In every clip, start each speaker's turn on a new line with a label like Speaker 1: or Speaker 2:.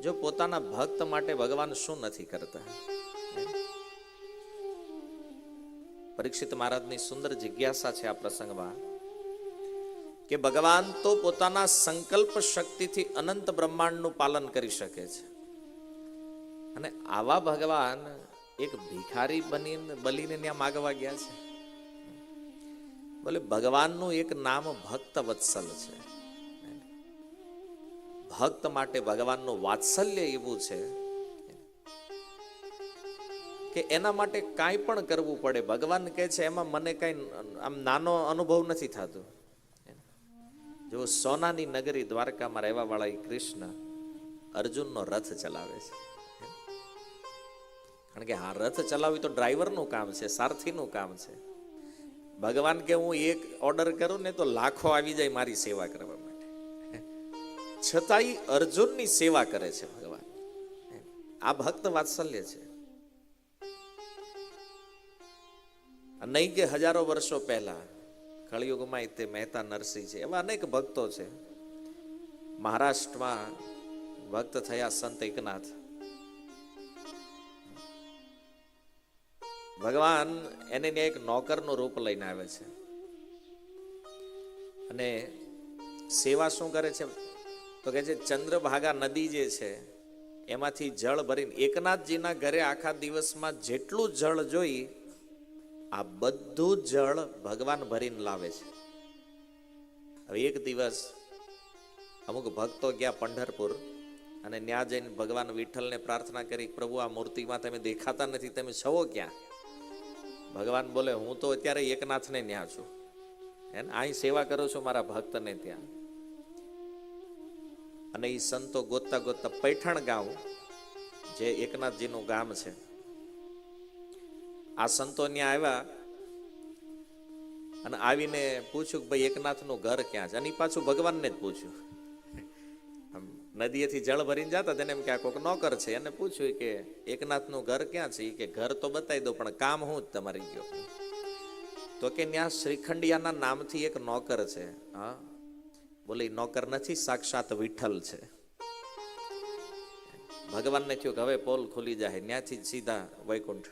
Speaker 1: જો પોતાના ભક્ત માટે ભગવાન શું નથી કરતા. પરીક્ષિત મહારાજની સુંદર જિજ્ઞાસા છે આ પ્રસંગમાં કે ભગવાન તો પોતાના સંકલ્પ શક્તિથી અનંત બ્રહ્માંડનું પાલન કરી શકે છે, અને આવા ભગવાન એક ભિખારી બનીને ત્યાં માગવા ગયા છે. બોલે ભગવાનનું એક નામ ભક્ત વત્સલ છે. ભક્ત માટે ભગવાનનું વાત્સલ્ય એવું છે કે એના માટે કાંઈ પણ કરવું પડે. ભગવાન કહે છે એમાં મને કાંઈ આમ નાનો અનુભવ નથી થતો. જો સોનાની નગરી દ્વારકામાં રહેવા વાળા કૃષ્ણ અર્જુનનો રથ ચલાવે છે. કારણ કે આ રથ ચલાવવી તો ડ્રાઈવરનું કામ છે, સારથીનું કામ છે. ભગવાન કે હું એક ઓર્ડર કરું ને તો લાખો આવી જાય મારી સેવા કરવા માટે, છતાંય અર્જુનની સેવા કરે છે ભગવાન. આ ભક્ત વાત્સલ્ય છે. નહીં કે હજારો વર્ષો પહેલા કળિયુગમાં તે મહેતા નરસિંહ છે, એવા અનેક ભક્તો છે. મહારાષ્ટ્રમાં ભક્ત થયા સંત એકનાથ. ભગવાન એને એક નોકરનું રૂપ લઈને આવે છે અને સેવા શું કરે છે તો કે છે ચંદ્રભાગા નદી જે છે એમાંથી જળ ભરીને એકનાથજીના ઘરે આખા દિવસમાં જેટલું જળ જોઈ આ બધું જળ ભગવાન ભરીને લાવે છે. હવે એક દિવસ અમુક ભક્તો ગયા પંઢરપુર અને ત્યાં જઈને ભગવાન વિઠ્ઠલને પ્રાર્થના કરી, પ્રભુ આ મૂર્તિમાં તમે દેખાતા નથી, તમે છો ક્યાં? ભગવાન બોલે હું તો અત્યારે એકનાથને ત્યાં છું, એને અહીં સેવા કરું છું મારા ભક્તને ત્યાં. અને એ સંતો ગોતતા ગોતતા પૈઠણ ગામ જે એકનાથજીનું ગામ છે, આ સંતો ત્યાં આવ્યા અને આવીને પૂછ્યું કે ભાઈ એકનાથનું ઘર ક્યાં છે? અને પાછું ભગવાનને જ પૂછ્યું. નદીએથી જળ ભરીને જતા તેને એમ કે આ કોઈક નોકર છે, એને પૂછ્યું કે એકનાથનું ઘર ક્યાં છે? કે ઘર તો બતાવી દો પણ કામ હું જ તમારી ગયો. તો કે ત્યાં શ્રીખંડિયાના નામથી એક નોકર છે. હા બોલે નોકર નથી, સાક્ષાત વિઠ્ઠલ છે. ભગવાનને થયું કે હવે પોલ ખુલી જાય, ત્યાંથી સીધા વૈકુંઠ.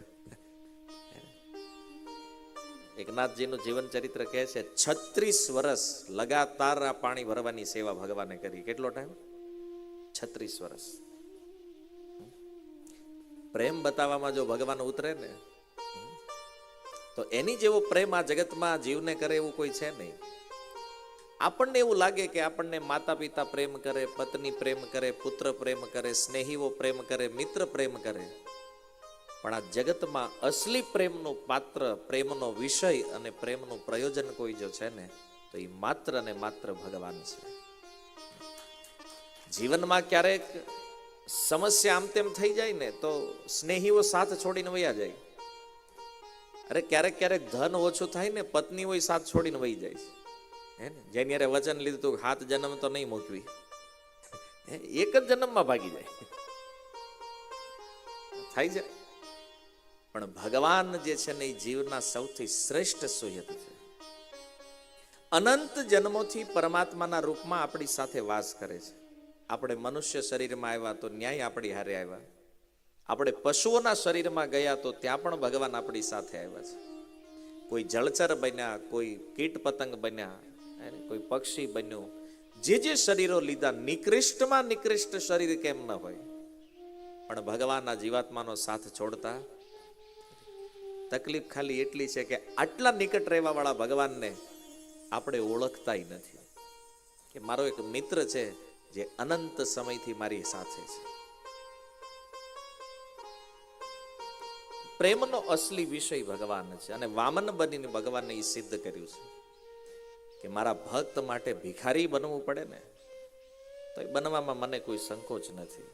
Speaker 1: એકનાથજીનું જીવન ચરિત્ર કહે છે 36 વર્ષ લગાતાર આ પાણી ભરવાની સેવા ભગવાને કરી. કેટલો ટાઈમ? 36 વર્ષ. પ્રેમ બતાવવામાં જો ભગવાન ઉતરે ને તો એની જેવો પ્રેમ આ જગતમાં જીવને કરે એવું કોઈ છે નહીં. આપણને એવું લાગે કે આપણને માતા પિતા પ્રેમ કરે, પત્ની પ્રેમ કરે, પુત્ર પ્રેમ કરે, સ્નેહીઓ પ્રેમ કરે, મિત્ર પ્રેમ કરે, પણ આ જગતમાં અસલી પ્રેમનું પાત્ર, પ્રેમનો વિષય અને પ્રેમનું પ્રયોજન કોઈ જો છે ને તો એ માત્ર ને માત્ર ભગવાન છે. જીવનમાં ક્યારેક સમસ્યા આમ તેમ થઈ જાય ને તો સ્નેહીઓ સાથ છોડીને વયા જાય. અરે ક્યારેક ક્યારેક ધન ઓછું થાય ને પત્ની હોય સાથ છોડીને વહી જાય છે. હે ને, જેની યારે વચન લીધું તું 7 જન્મ તો નહીં મૂકવી, એક જ જન્મમાં ભાગી જાય થાય છે. પણ ભગવાન જે છે ને એ જીવના સૌથી શ્રેષ્ઠ સુહૃદ છે. અનંત જન્મોથી પરમાત્માના રૂપમાં આપણી સાથે વાસ કરે છે. આપણે મનુષ્ય શરીરમાં આવ્યા તો ન્યાય આપણી હારે આવ્યા, આપણે પશુઓના શરીરમાં ગયા તો ત્યાં પણ ભગવાન આપણી સાથે આવ્યા છે. કોઈ જળચર બન્યા, કોઈ કીટ પતંગ બન્યા, કોઈ પક્ષી બન્યું, જે શરીરો લીધા, નિકૃષ્ટમાં નિકૃષ્ટ શરીર કેમ ન હોય, પણ ભગવાનના જીવાત્માનો સાથ છોડતા. તકલીફ ખાલી એટલી છે કે આટલા નિકટ રહેવા વાળા ભગવાનને આપણે ઓળખતા નથી કે મારો એક મિત્ર છે જે અનંત સમયથી મારી સાથે છે. પ્રેમનો અસલી વિષય ભગવાન છે અને વામન બનીને ભગવાનને એ સિદ્ધ કર્યું છે કે મારા ભક્ત માટે ભિખારી બનવું પડે ને તો એ બનવામાં મને કોઈ સંકોચ નથી.